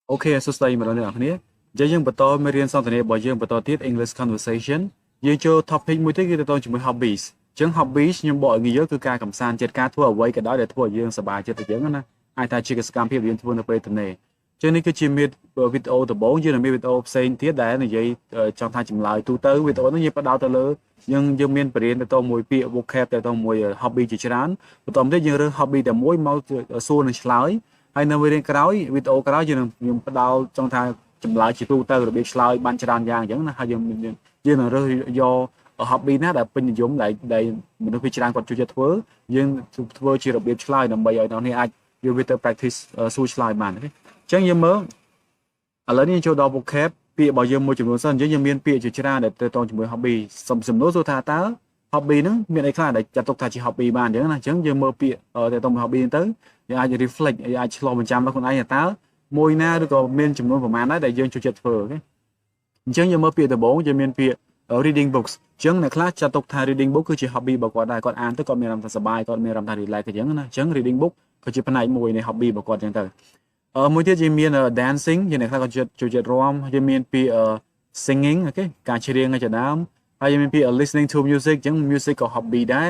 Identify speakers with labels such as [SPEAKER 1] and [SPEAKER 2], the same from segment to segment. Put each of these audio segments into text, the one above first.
[SPEAKER 1] Ok, số đây mà nói nè, giờយើងបន្តមេរៀនសន្ទនារបស់យើងបន្តទៀត English conversation យើងចូល topic មួយទៀតគឺទៅជាមួយ hobbies អញ្ចឹង hobbies ខ្ញុំបកឲ្យងាយគឺការកំសាន្តចិត្តការធ្វើអ្វីក៏ដោយដែលធ្វើឲ្យយើងសប្បាយចិត្តទៅយើងណាអាចថាជាសកម្មភាពយើងធ្វើនៅពេលទំនេរអញ្ចឹងនេះគឺជាមេវីដេអូដំបូងយើងនឹងមានវីដេអូផ្សេងទៀតដែលនិយាយចង់ថាចម្លើយទូទៅវីដេអូនេះយើងផ្ដោតទៅលើយើងមានបរិញ្ញាទៅមួយពាក្យ vocab ទៅមួយ hobby ជាច្រើនបន្តមកទៀតយើងរើស hobby តែមួយមកសួរនឹងឆ្លើយហើយនៅវីដេអូក្រោយយើងផ្ដោតចង់ថាចម្លើយជាទូទៅរបៀបឆ្លើយបានច្រើនយ៉ាងអញ្ចឹងណាហើយយើងនឹងរើសយក hobby ណាដែលពេញនិយមដែលមនុស្សភាគច្រើនគាត់ចូលចិត្តធ្វើយើងធ្វើជារបៀបឆ្លើយដើម្បីឲ្យអ្នកនេះអាចយកវាទៅ practice សួរឆ្លើយបានទេអញ្ចឹងយើងមើលឥឡូវនេះចូលដល់ vocab ពាក្យរបស់យើងមួយចំនួនសិនអញ្ចឹងយើងមានពាក្យជាច្រើនដែលទៅតជាមួយ hobby សំណួរសួរថាតើ hobby ហ្នឹងមានអីខ្លះដែលចាត់ទុកថាជា hobby បានអញ្ចឹងណាអញ្ចឹងយើងមើលពាក្យទៅតមួយ hobby ទៅយើងអាច reflect អាចឆ្លុះបញ្ចាំដល់ខ្លួនឯងថាតើមួយណាឬក៏មានចំនួនប្រមាណដែរដែលយើងចូលចិត្តធ្វើអូខេអញ្ចឹងយើងមើលពាក្យដំបូងយើងមានពាក្យ reading books អញ្ចឹងអ្នកខ្លះចាត់ទុកថា reading book គឺជា hobby របស់គាត់ដែរគាត់អានទៅគាត់មានអារម្មណ៍ថាសប្បាយគាត់មានអារម្មណ៍ថា relax អញ្ចឹងណាអញ្ចឹង reading book ក៏ជាផ្នែកមួយនៃ hobby របស់គាត់អញ្ចឹងទៅមួយទៀតយើងមាន dancing យើងអ្នកខ្លះក៏ចូលចិត្តរាំយើងមានពាក្យ singing អូខេការច្រៀងជាដើមហើយយើងមានពាក្យ listening to music អញ្ចឹង music ក៏ hobby ដែរ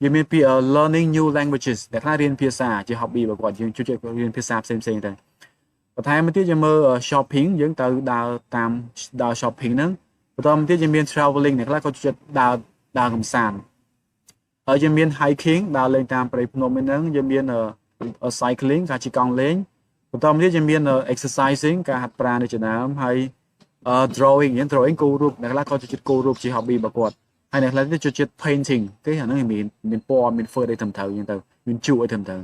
[SPEAKER 1] យើងមានពាក្យ learning new languages អ្នកខ្លះរៀនភាសាជា hobby របស់គាត់យើងចូលចិត្តរៀនភាសាផ្សេងៗទៅបន្ថែមមកទៀតយើងមើល shopping យើងទៅដើរ shopping ហ្នឹងបន្តមកទៀតយើងមាន traveling អ្នកខ្លះក៏ចូលចិត្តដើរកម្សាន្តហើយយើងមាន hiking ដើរលេងតាមព្រៃភ្នំហ្នឹងយើងមាន cycling ការជិះកង់លេងបន្តមកទៀតយើងមាន exercising ការហាត់ប្រាណនៅជាដើមហើយdrawing យើង drawing គូររូបអ្នកខ្លះក៏ចូលចិត្តគូររូបជា hobby របស់គាត់ហើយអ្នកខ្លះទៀតចូលចិត្ត painting គេអាហ្នឹងមានពណ៌មាន fur អីត្រឹមត្រូវអញ្ចឹងទៅមានជក់អីត្រឹមត្រូវ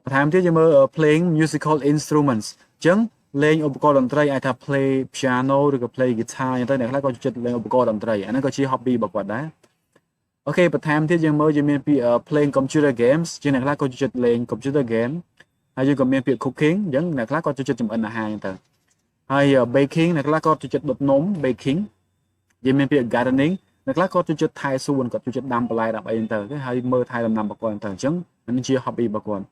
[SPEAKER 1] បន្ថែមទៀតយើងមើល playing musical instruments អញ្ចឹងលេងឧបករណ៍តន្ត្រីអាចថា play piano ឬក៏ play guitar អញ្ចឹងទៅអ្នកខ្លះក៏ចូលចិត្តលេងឧបករណ៍តន្ត្រីអាហ្នឹងក៏ជា hobby របស់គាត់ដែរអូខេបន្ថែមទៀតយើងមើលយើងមានពី playing computer games ជាអ្នកខ្លះក៏ចូលចិត្តលេង computer game ហើយយើងក៏មានពាក្យ cooking អញ្ចឹងអ្នកខ្លះក៏ចូលចិត្តចម្អិនអាហារអញ្ចឹងទៅហើយ baking អ្នកខ្លះក៏ចូលចិត្តដុតនំ baking យើងមានពាក្យ gardening អ្នកខ្លះក៏ចូលចិត្តថែសួនគាត់ចូលចិត្តដាំបន្លែដាំអីហ្នឹងទៅហើយមើលថែដំណាំរបស់គាត់ទៅអញ្ចឹងនេះជា hobby របស់គាត់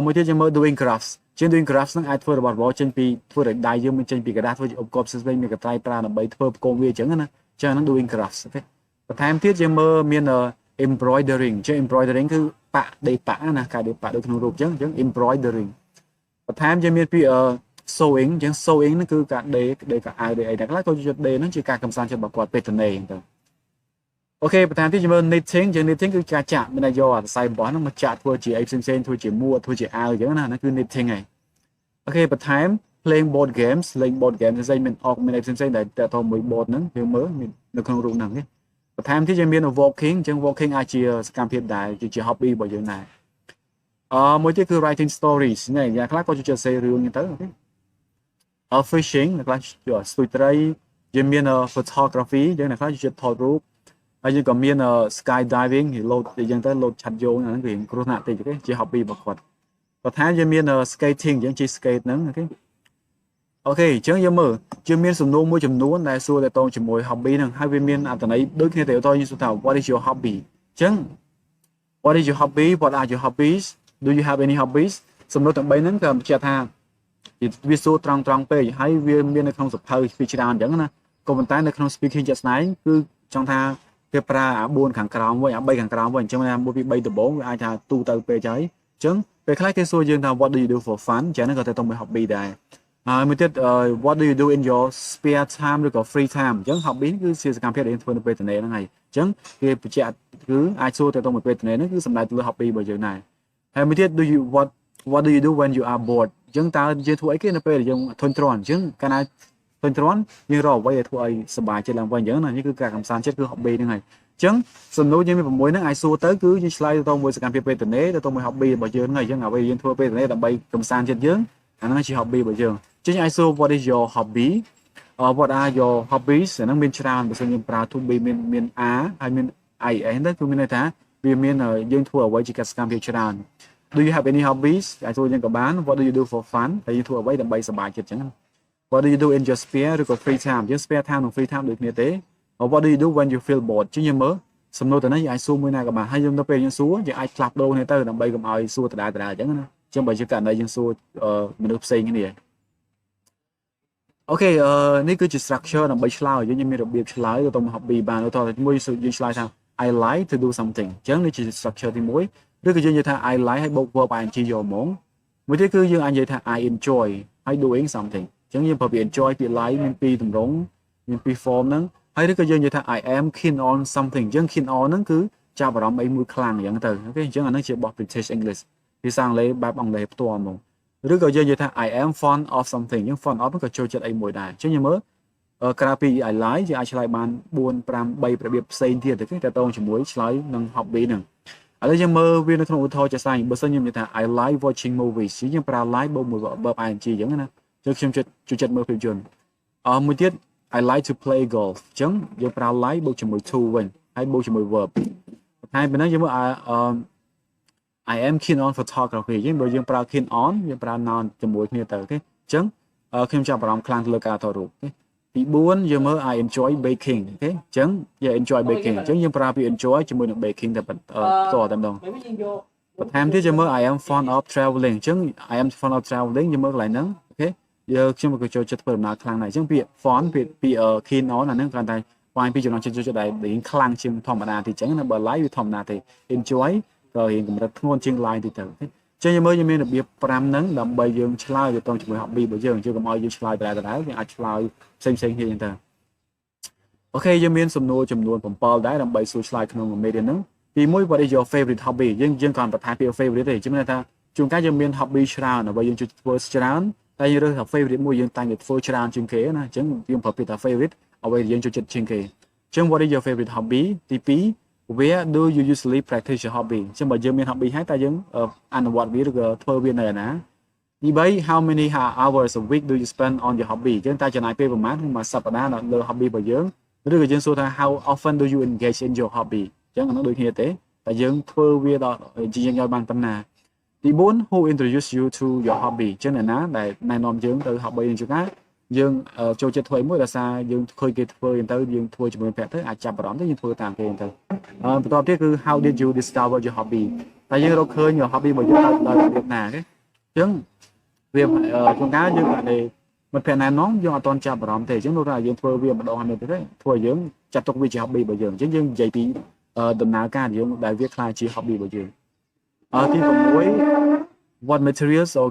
[SPEAKER 1] មួយទៀតយើងមើល doing crafts ជាង doing crafts ហ្នឹងអាចធ្វើរបស់របរចេញពីធ្វើដោយដៃយើងមិនចេញពីกระดาษធ្វើជាឧបករណ៍ផ្សេងៗមានកត្រៃប្រើដើម្បីធ្វើផ្គងវាអញ្ចឹងណាអញ្ចឹងហ្នឹង doing crafts អូខេបន្ថែមទៀតយើងមើលមាន embroidering ជា embroidering គឺប៉ាក់ដេរប៉ាក់ណាការដេរប៉ាក់ដូចក្នុងរូបអញ្ចឹង embroidering បន្ថែមយើងមានពី sewing អញ្ចឹង sewing ហ្នឹងគឺការដេរកៅអៅដេរអីតែខ្លះក៏ជួយដេរហ្នឹងជាការកំសាន្តចិត្តរបស់គាត់ពេលទំនេរអញ្ចឹងអូខេបន្ថែមទៀតយើងមើល knitting ជា knitting គឺការចាក់មានយកអាខ្សែអំបោះហ្នឹងមកចាក់ធ្វើជាអីផ្សេងៗធ្វើជាមួកធ្វើជាអាវអញ្ចឹងណាហ្នឹងគឺ knitting ហើយអូខេបន្ថែម playing board games លេង board games ផ្សេងមានអុកមានអីផ្សេងៗដែលតទៅមួយ board ហ្នឹងយើងមើលនៅក្នុងរូបហ្នឹងនេះបន្ថែមទៀតយើងមាន walking អញ្ចឹង walking អាចជាសកម្មភាពដែលជា hobby របស់យើងដែរមួយទៀតគឺ writing stories នេះយ៉ាងខ្លះក៏ចូលចិត្តសេរឿងហ្នឹងទៅអូខេfishing អ្នកខ្លះស្ទូចត្រីយើងមាន photography យើងអ្នកខ្លះចូលចិត្តថតរូបហើយយើងក៏មាន skydiving លោតយើងទៅលោតឆាត់យោហ្នឹងគឺគ្រោះថ្នាក់តិចទេជា hobby របស់គាត់បន្ថែមយើងមាន skating យើងជិះ skate ហ្នឹងអូខេអញ្ចឹងយើងមើលយើងមានសំណួរមួយចំនួនដែលសួរតទៅជាមួយ hobby ហ្នឹងហើយវាមានអត្ថន័យដូចគ្នាទៅតយើងសួរថា what is your hobby អញ្ចឹង what is your hobby what are your hobbies do you have any hobbies សំណួរទាំង3ហ្នឹងក៏បញ្ជាក់ថាវាសួរត្រង់ពេកហើយវាមាននៅក្នុងសភៅពីច្រើនអញ្ចឹងណាក៏ប៉ុន្តែនៅក្នុង speaking ជាក់ស្ដែងគឺចង់ថាគេប្រើអា4ខាងក្រោមវិញអា3ខាងក្រោមវិញអញ្ចឹងណាមួយពី3ដំបូងវាអាចថាទូទៅពេកហើយអញ្ចឹងពេលខ្លះគេសួរយើងថា what do you do for fun អញ្ចឹងហ្នឹងក៏ទៅមួយ hobby ដែរហើយមួយទៀត what do you do in your spare time ឬក៏ free time អញ្ចឹង hobby គឺជាសកម្មភាពដែលយើងធ្វើនៅពេលទំនេរហ្នឹងហើយអញ្ចឹងគេបញ្ជាក់គឺអាចសួរទៅមួយពេលទំនេរហ្នឹងគឺសំដៅទៅលើ hobby របស់យើងដែរហើយមួយទៀត what do you do when you are bored អញ្ចឹងតើយើងធ្វើអីគេនៅពេលដែលយើងធុញទ្រាន់អញ្ចឹងកាលណាធុញទ្រាន់យើងរកអ្វីដែលធ្វើឲ្យសប្បាយចិត្តឡើងវិញអញ្ចឹងណានេះគឺការកំសាន្តចិត្តគឺ hobby ហ្នឹងហើយអញ្ចឹងសំណួរយើងមាន6ហ្នឹងអាចសួរទៅគឺយើងឆ្លើយទៅមួយសកម្មភាពពេលទំនេរទៅមួយ hobby របស់យើងហ្នឹងអញ្ចឹងអ្វីយើងធ្វើពេលទំនេរដើម្បីកំសាន្តចិត្តយើងអាហ្នឹងជា hobby របស់យើងអញ្ចឹងអាចសួរ what is your hobby what are your hobbies អាហ្នឹងមានច្រើនបើសិនយើងប្រើ to be មាន are ហើយមាន is ទៅគឺមានន័យថាវាមានយើងធ្វើអ្វីជាសកម្មភាពច្រើន do you have any hobbies អាចសួរយើងក៏បាន what do you do for fun ហើយយើងធ្វើអ្វីដើម្បីសប្បាយចិត្តអញ្ចឹង what do you do in your spare ឬក៏ free time យើង spare time និង free time ដូចគ្នាទេ what do you do when you feel bored ជាយើងមើលសំណួរទៅនេះយើងអាចសួរមួយណាក៏បានហើយយើងទៅពេលយើងសួរយើងអាចផ្លាស់ប្ដូរគ្នាទៅដើម្បីកុំឲ្យសួរដដែលអញ្ចឹងណាអញ្ចឹងបើជាករណីយើងសួរមនុស្សផ្សេងគ្នា អូខេនេះគឺជា structure ដើម្បីឆ្លើយយើងមានរបៀបឆ្លើយទៅតាម hobby បានទៅតែមួយយើងឆ្លើយថា I like to do something អញ្ចឹងនេះជា structure ទី1ឬក៏យើងនិយាយថា I like ឲ្យបូក verb ing យកហ្មងមួយទៀតគឺយើងអាចនិយាយថា I enjoy ហើយ doing something អញ្ចឹងយើងប្រើពាក្យ enjoy ពាក្យ like មានពីរទម្រង់មានពីរ form ហ្នឹងហើយឬក៏យើងនិយាយថា I am keen on something អញ្ចឹង keen on ហ្នឹងគឺចាប់អារម្មណ៍អីមួយខ្លាំងអញ្ចឹងទៅអូខេអញ្ចឹងអាហ្នឹងជាបទ British English ភាសាអង់គ្លេសបែបអង់គ្លេសផ្ទាល់ហ្មងឬក៏យើងនិយាយថា I am fond of something អញ្ចឹង fond of ក៏ចូលចិត្តអីមួយដែរអញ្ចឹងយើងមើលក្រៅពី I like យើងអាចឆ្លើយបាន4 5 3របៀបផ្សេងទៀតទៅគេតើតងជាមួយឆ្លើយនឹង hobby ហ្នឹងឥឡូវយើងមើលវានៅក្នុងឧទាហរណ៍ជាក់ស្ដែងបើសិនខ្ញុំនិយាយថា I like watching movies យើងប្រើ like បូកមួយ verb ing អញ្ចឹងណាចឹងខ្ញុំចូលចិត្តមើលភាពយន្តមួយទៀត I like to play golf អញ្ចឹងយើងប្រើ like បូកជាមួយ to វិញហើយបូកជាមួយ verb ហើយពេលហ្នឹងយើងមើលI am keen on photography យើងបើយើងប្រើ keen on យើងប្រើ noun ជាមួយគ្នាទៅអូខេអញ្ចឹងខ្ញុំចាប់អារម្មណ៍ខ្លាំងទៅលើការថតរូបអូខេទី4យើងមើល I enjoy baking អូខេអញ្ចឹងយើង enjoy baking អញ្ចឹងយើងប្រើពាក្យ enjoy ជាមួយនឹង baking តែផ្ទាល់តែម្ដងបន្ថែមទៀតយើងមើល I am fond of traveling អញ្ចឹង I am fond of traveling យើងមើលកន្លែងហ្នឹងអូខេខ្ញុំក៏ចូលចិត្តធ្វើដំណើរខ្លាំងដែរអញ្ចឹងពាក្យ fond ពាក្យ keen on អាហ្នឹងគ្រាន់តែវាយពីចំណងចិត្តចូលចិត្តដែរខ្លាំងជាងធម្មតាទីអញ្ចឹងណាបើ like វាធម្មតាទេ enjoy ក៏រៀងកម្រិតធ្ងន់ជាង line ទីទៅចឹងយើងមើលយើងមានរបៀប5ហ្នឹងដើម្បីយើងឆ្លើយទៅតាមជាមួយ hobby របស់យើងកុំឲ្យយើងឆ្លើយដដែលយើងអាចឆ្លើយផ្សេងៗគ្នាចឹងទៅអូខេយើងមានសំណួរចំនួន7ដែរដើម្បីសួរឆ្លើយក្នុង media ហ្នឹងទី1 what is your favorite hobby យើងគ្រាន់តែថាពាក្យ favorite ទេជំនឿថាជួនកាលយើងមាន hobby ច្រើនហើយយើងជួយធ្វើច្រើនតែយើងរើសថា favorite មួយយើងតែងតែធ្វើច្រើនជាងគេណាអញ្ចឹងយើងប្រើពាក្យថា favorite អ្វីយើងចូលចិត្តជាងគេអញ្ចឹង what is your favorite hobby ទី2 where do you usually practice your hobby អញ្ចឹងបើយើងមាន hobby ហើយតើយើងអនុវត្តវាឬក៏ធ្វើវានៅណាទី3 how many hours a week do you spend on your hobby អញ្ចឹងតើចំណាយពេលប្រហែលក្នុងមួយសប្តាហ៍លើ hobby របស់យើងឬក៏យើងសួរថា how often do you engage in your hobby អញ្ចឹងអានោះដូចគ្នាទេតែយើងធ្វើវាដល់យើងឲ្យបានប៉ុណ្ណាទី4 who introduce you to your hobby អញ្ចឹងអ្នកណាដែលណែនាំយើងទៅ hobby នេះជួនកាលយើងចូលចិត្តធ្វើមួយដោយសារយើងឃើញគេធ្វើទៅយើងធ្វើជាមួយប្រាក់ទៅអាចចាប់អារម្មណ៍ទៅយើងធ្វើតាមគេទៅបន្ទាប់ទៀតគឺ how did you discover your hobby តែយើងរកឃើញ your hobby របស់យើងដោយរបៀបណាគេអញ្ចឹងវាជួនកាលយើងអាចមិត្តភក្តិណែនាំយើងអត់ទាន់ចាប់អារម្មណ៍ទេអញ្ចឹងនោះថាយើងធ្វើវាម្ដងហើយទៅធ្វើឲ្យយើងចាត់ទុកវាជា hobby របស់យើងអញ្ចឹងយើងនិយាយពីដំណើរការយើងដែលវាខ្លាចជា hobby របស់យើងទី6 what materials or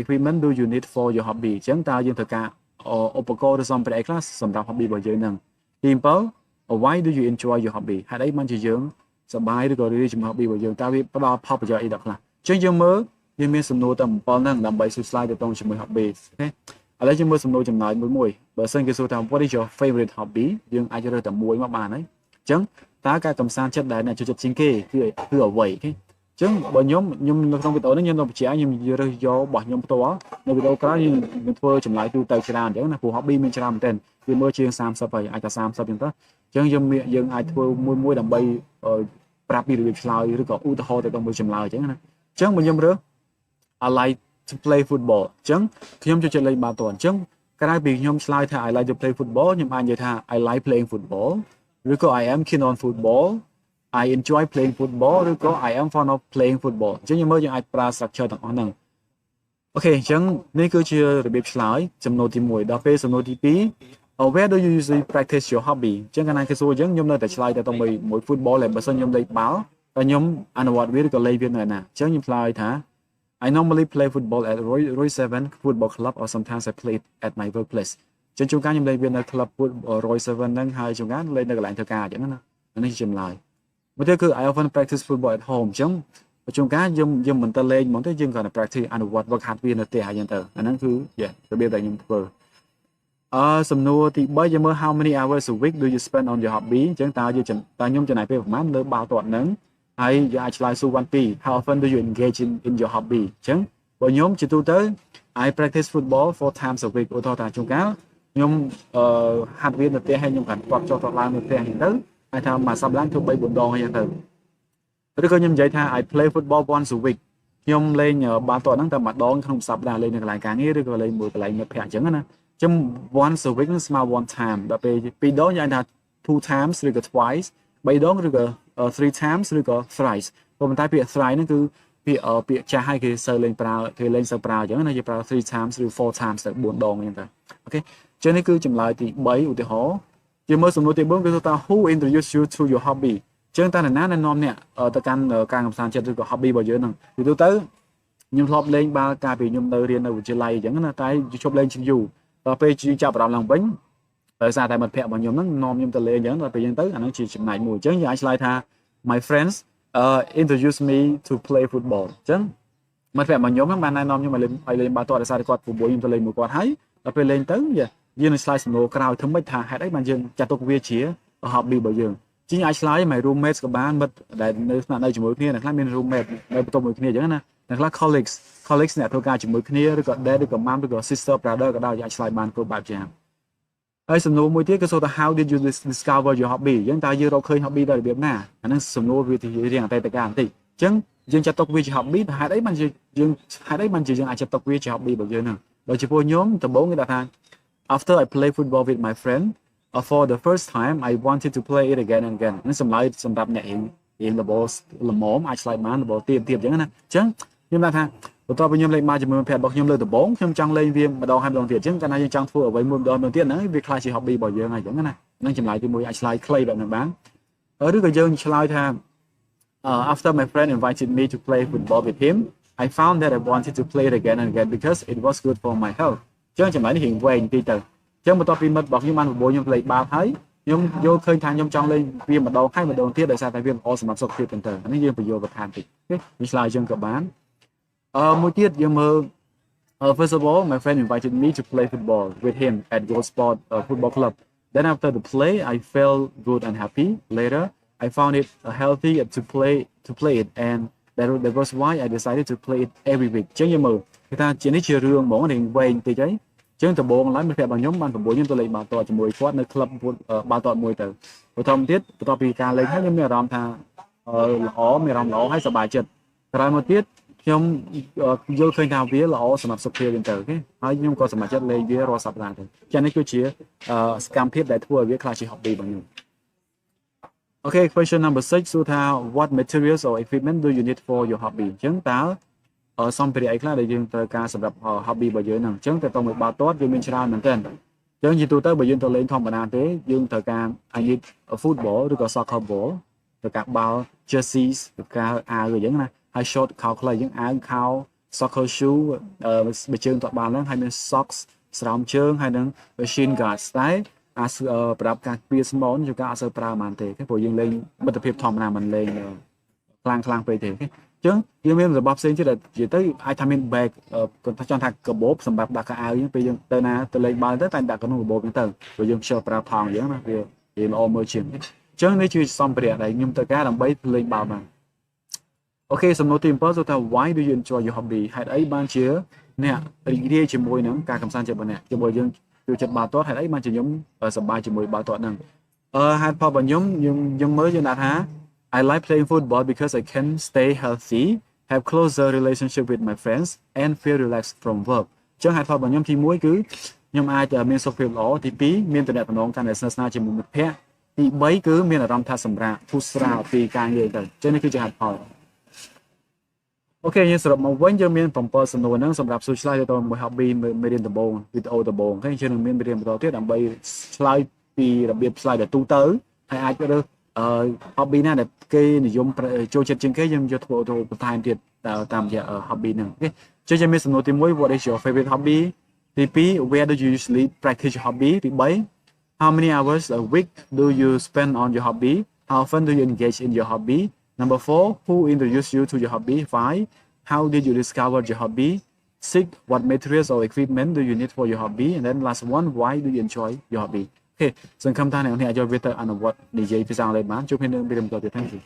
[SPEAKER 1] equipment do you need for your hobby អញ្ចឹងតើយើងត្រូវការឧបករណ៍ឬសម្ភារៈខ្លះសម្រាប់ hobby របស់យើងហ្នឹងទី7 why do you enjoy your hobby ហេតុអីបានជាយើងសប្បាយឬក៏រីករាយជាមួយ hobby របស់យើងតើវាផ្ដល់ផលប្រយោជន៍អីដល់ខ្លះអញ្ចឹងយើងមើលយើងមានសំណួរតែ7ហ្នឹងដើម្បីសួរឆ្លើយទៅតជាមួយ hobby អូខេឥឡូវយើងមើលសំណួរចម្លើយមួយបើសិនគេសួរថា what is your favorite hobby យើងអាចរើសតែមួយមកបានហើយអញ្ចឹងតើការកំសាន្តចិត្តដែលអ្នកចូលចិត្តជាងគេគឺអ្វីទេអញ្ចឹងបើខ្ញុំនៅក្នុងវីដេអូនេះខ្ញុំនឹងបញ្ជាក់ខ្ញុំរើសយករបស់ខ្ញុំផ្ទាល់នៅវីដេអូក្រោយយើងធ្វើចម្លើយទូទៅច្រើនអញ្ចឹងណាព្រោះ hobby មានច្រើនមែនទែនវាមើលជាង30ហើយអាចតែ30អញ្ចឹងទៅអញ្ចឹងយើងអាចធ្វើមួយដើម្បីប្រាប់ពីរបៀបឆ្លើយឬក៏ឧទាហរណ៍ទៅក្នុងមួយចម្លើយអញ្ចឹងណាអញ្ចឹងបើខ្ញុំរើស I like to play football អញ្ចឹងខ្ញុំចូលចិត្តលេងបាល់ទាត់អញ្ចឹងក្រៅពីខ្ញុំឆ្លើយថា I like to play football ខ្ញុំអាចនិយាយថា I like playing football ឬក៏ I am keen on football I enjoy playing football ឬក៏ I am fond of playing football អញ្ចឹងយើងមើលយើងអាចប្រើ structure ទាំងអស់ហ្នឹងអូខេអញ្ចឹងនេះគឺជារបៀបឆ្លើយសំណួរទី1ដល់ពេលសំណួរទី2 where do you usually practice your hobby អញ្ចឹងកាលណាគេសួរអញ្ចឹងខ្ញុំនៅតែឆ្លើយទៅមួយ football ហើយបើសិនខ្ញុំលេងបាល់តែខ្ញុំអនុវត្តវាឬក៏លេងវានៅណាអញ្ចឹងខ្ញុំឆ្លើយថា I normally play football at Roy 7 football club or sometimes I play it at my workplace អញ្ចឹងជួនកាលខ្ញុំលេងវានៅ club Roy 7 ហ្នឹងហើយជួនកាលលេងនៅកន្លែងធ្វើការអញ្ចឹងណានេះជាចម្លើយមួយទៀតគឺ I often practice football at home អញ្ចឹងជួនកាលយើងមិនទៅលេងហ្មងទេយើងគ្រាន់តែ practice អនុវត្ត work hard វានៅផ្ទះអញ្ចឹងទៅអាហ្នឹងគឺរបៀបដែលខ្ញុំធ្វើសំណួរទី3យើងមើល how many hours a week do you spend on your hobby អញ្ចឹងតើខ្ញុំចំណាយពេលប្រហែលលើបាល់ទាត់ហ្នឹងហើយយើងអាចឆ្លើយសួរបានពី how often do you engage in your hobby អញ្ចឹងបើខ្ញុំជាទូទៅ I practice football 4 times a week ឧទាហរណ៍ថាជួនកាលខ្ញុំហាត់វានៅផ្ទះហើយខ្ញុំគាត់ចុះទៅឡើងនៅផ្ទះអញ្ចឹងទៅហើយថាមួយសប្តាហ៍ធ្វើ3 4ដងអញ្ចឹងទៅឬក៏ខ្ញុំនិយាយថា I play football once a week ខ្ញុំលេងបាល់ទាត់ហ្នឹងតែម្ដងក្នុងសប្តាហ៍លេងនៅកន្លែងការងារឬក៏លេងមួយកន្លែងមិត្តភក្តិអញ្ចឹងណាចឹង once a week នឹងស្មើ one time ដល់ពេល2ដងយើងថា two times ឬក៏ twice 3ដងឬក៏ three times ឬក៏ thrice ប៉ុន្តែពាក្យ thrice ហ្នឹងគឺពាក្យចាស់ហើយគេសូវលេងប្រើគេលេងសូវប្រើអញ្ចឹងណាគេប្រើ three times ឬ four times ទៅ4ដងអញ្ចឹងទៅ អូខេចឹងនេះគឺចម្លើយទី3ឧទាហរណ៍ជាមើលសំណួរទី4គឺថា who introduced you to your hobby ចឹងតើនរណាណែនាំអ្នកទៅកាន់ការកំសាន្តចិត្តឬក៏ hobby របស់យើងហ្នឹងពីទូទៅខ្ញុំធ្លាប់លេងបាល់កាលពីខ្ញុំនៅរៀននៅវិទ្យាល័យអញ្ចឹងណាតែជប់លេងជាយូរដល់ពេលចាប់អារម្មណ៍ឡើងវិញដោយសារតែមិត្តភ័ក្តិរបស់ខ្ញុំហ្នឹងនាំខ្ញុំទៅលេងអញ្ចឹងដល់ពេលអញ្ចឹងទៅអាហ្នឹងជាចំណែកមួយអញ្ចឹងយើងអាចឆ្លើយថា my friends introduced me to play football អញ្ចឹងមិត្តភ័ក្តិរបស់ខ្ញុំហ្នឹងបានណែនាំខ្ញុំឲ្យលេងបាល់ទាត់ដោយសារតែគាត់ព្រោះខ្ញុំទៅលេងមួយគាត់ហើយដល់ពេលលេងទៅយើងនឹងឆ្លើយសំណួរក្រោយធ្វើម៉េចថាហេតុអីបានយើងចាត់ទុកវាជា hobby របស់យើងជាងអាចឆ្លើយ my roommates ក៏បានមិត្តដែលនៅស្នាក់នៅជាមួយគ្នាអ្នកខ្លះមាន roommate នៅបន្ទប់មួយគ្នាអញ្ចឹងណាអ្នកខ្លះ colleagues អ្នកធ្វើការជាមួយគ្នាឬក៏ dad ឬក៏ mom ឬក៏ sister brother ក៏ដោយអាចឆ្លើយបានគ្រប់បែបយ៉ាងហើយសំណួរមួយទៀតគឺសួរថា how did you discover your hobby អញ្ចឹងតើយើងរកឃើញ hobby ដោយរបៀបណាអាហ្នឹងសំណួរវារៀងអតីតកាលបន្តិចអញ្ចឹងយើងចាត់ទុកវាជា hobby ហេតុអីបានយើងអាចចាត់ទុកវាជា hobby របស់យើងហ្នឹងដោយចំពោះខ្ញុំដំបូងគេថា after I play football with my friend for the first time I wanted to play it again and again នេះសម្រាប់អ្នករៀងល្មមអាចឆ្លើយបានល្មមទៀតអញ្ចឹងណាអញ្ចឹងខ្ញុំថាបន្ទាប់ពីខ្ញុំលេងបាល់ជាមួយមិត្តភក្តិរបស់ខ្ញុំលើដំបូងខ្ញុំចង់លេងវាម្ដងហើយម្ដងទៀតអញ្ចឹងកាលណាយើងចង់ធ្វើអ្វីមួយម្ដងទៀតហ្នឹងវាខ្លាចជា hobby របស់យើងហើយអញ្ចឹងណានឹងចម្លើយទី1អាចឆ្លើយខ្លីបែបហ្នឹងបានឬក៏យើងឆ្លើយថា after my friend invited me to play football with him I found that I wanted to play it again and again because it was good for my health អញ្ចឹងចម្លើយនេះរៀងវែងបន្តិចទៅអញ្ចឹងបន្ទាប់ពីមិត្តរបស់ខ្ញុំបានប្រមូលខ្ញុំលេងបាល់ហើយខ្ញុំយល់ឃើញថាខ្ញុំចង់លេងវាម្ដងហើយម្ដងទៀតដោយសារតែវាល្អសម្រាប់សុខភាពទៅអានេះយើងបញ្យល់បន្ថែមតិចអូខេនេះឆ្លើយយើងក៏បានមួយទៀតយើងមើល first of all my friend invited me to play football with him at Gold Sport football club then after the play I felt good and happy later I found it healthy to play it and that was why I decided to play it every week អញ្ចឹងយើងមើលគេថាជានេះជារឿងហ្មងរៀងវែងបន្តិចហើយអញ្ចឹងដំបូងឡើយមិត្តភក្តិរបស់ខ្ញុំបានប្រមូលខ្ញុំទៅលេងបាល់ទាត់ជាមួយគាត់នៅក្លឹបបាល់ទាត់មួយទៅបន្ទាប់ពីការលេងហើយខ្ញុំមានអារម្មណ៍ថាមានអារម្មណ៍ល្អហើយសប្បាយចិត្តក្រោយមកទៀតខ្ញុំយល់ឃើញថាវាល្អសម្រាប់សុខភាពយើងទៅអូខេហើយខ្ញុំក៏សប្បាយចិត្តលេងវារាល់សប្តាហ៍ទៅចា៎នេះគឺជាសកម្មភាពដែលធ្វើឲ្យវាខ្លះជា hobby របស់ខ្ញុំOkay question number 6 សួរថា what materials or equipment do you need for your hobby អញ្ចឹងតើសម្ភារៈអីខ្លះដែលយើងត្រូវការសម្រាប់ hobby របស់យើងហ្នឹងអញ្ចឹងទៅទៅមួយបាល់ទាត់យើងមានច្រើនមែនទែនអញ្ចឹងជាទូទៅបើយើងទៅលេងធម្មតាទេយើងត្រូវការ I need football ឬក៏ soccer ball ត្រូវការបាល់ jerseys ត្រូវការអាវអញ្ចឹងណាហើយ short ខោខ្លីអញ្ចឹងអាវខោ soccer shoe បើជើងទាត់បាល់ហ្នឹងហើយមាន socks ស្រោមជើងហើយនឹង shin guards តែប្រដាប់ការពារស្មូនយើងក៏អត់សូវប្រើបានទេព្រោះយើងលេងមិត្តភាពធម្មតាមិនលេងខ្លាំងពេកទេអញ្ចឹងយើងមានរបស់ផ្សេងទៀតដែលនិយាយទៅអាចថាមាន bag គាត់ចង់ថាកាបូបសម្រាប់ដាក់កៅអៅពេលយើងទៅណាទៅលេងបាល់ទៅតែដាក់ក្នុងកាបូបហ្នឹងទៅព្រោះយើងខ្ជិលប្រើថង់អញ្ចឹងណាវាល្អមើលជាងអញ្ចឹងនេះជាសម្ភារៈដែលខ្ញុំត្រូវការដើម្បីលេងបាល់បានអូខេសំណួរទី7សួរថា why do you enjoy your hobby ហេតុអីបានជាអ្នករីករាយជាមួយនឹងការកម្សាន្តចិត្តរបស់អ្នកជាមួយយើងចូលចិត្តបាល់ទាត់ហេតុអីបានជាខ្ញុំសប្បាយជាមួយបាល់ទាត់ហ្នឹងហេតុផលរបស់ខ្ញុំមើលយើងដាក់ថា I like playing football because I can stay healthy have closer relationship with my friends and feel relaxed from work អញ្ចឹងហេតុផលរបស់ខ្ញុំទី1គឺខ្ញុំអាចមានសុខភាពល្អទី2មានទំនាក់ទំនងកាន់តែស្និទ្ធស្នាលជាមួយមិត្តភក្តិទី3គឺមានអារម្មណ៍ថាសម្រាកធូរស្រាលពីការងារទៅអញ្ចឹងនេះគឺជាហេតុផលអូខេយើងសរុបមកវិញយើងមាន7សំណួរហ្នឹងសម្រាប់សួរឆ្លើយទៅមួយ hobby មេរៀនដំបូងវីដេអូដំបូងអូខេយើងនឹងមានមេរៀនបន្តទៀតដើម្បីឆ្លើយពីរបៀបឆ្លើយទៅទូទៅហើយអាចរើសhobby ណាដែលគេនិយមចូលចិត្តជាងគេយើងយកធ្វើបន្ថែមទៀតតាមរយៈ hobby ហ្នឹងអូខេជឿជាមានសំណួរទី1 what is your favorite hobby ទី2 where do you usually practice your hobby ទី3 how many hours a week do you spend on your hobby how often do you engage in your hobby Number 4, who introduced you to your hobby? 5, how did you discover your hobby? 6, what materials or equipment do you need for your hobby? And then last one, why do you enjoy your hobby? Okay, សង្ឃឹមថាអ្នកនរអាចយកវាទៅអនុវត្តនិយាយភាសាអង់គ្លេសបានជួបគ្នានៅវីដេអូបន្តទៀត Thank you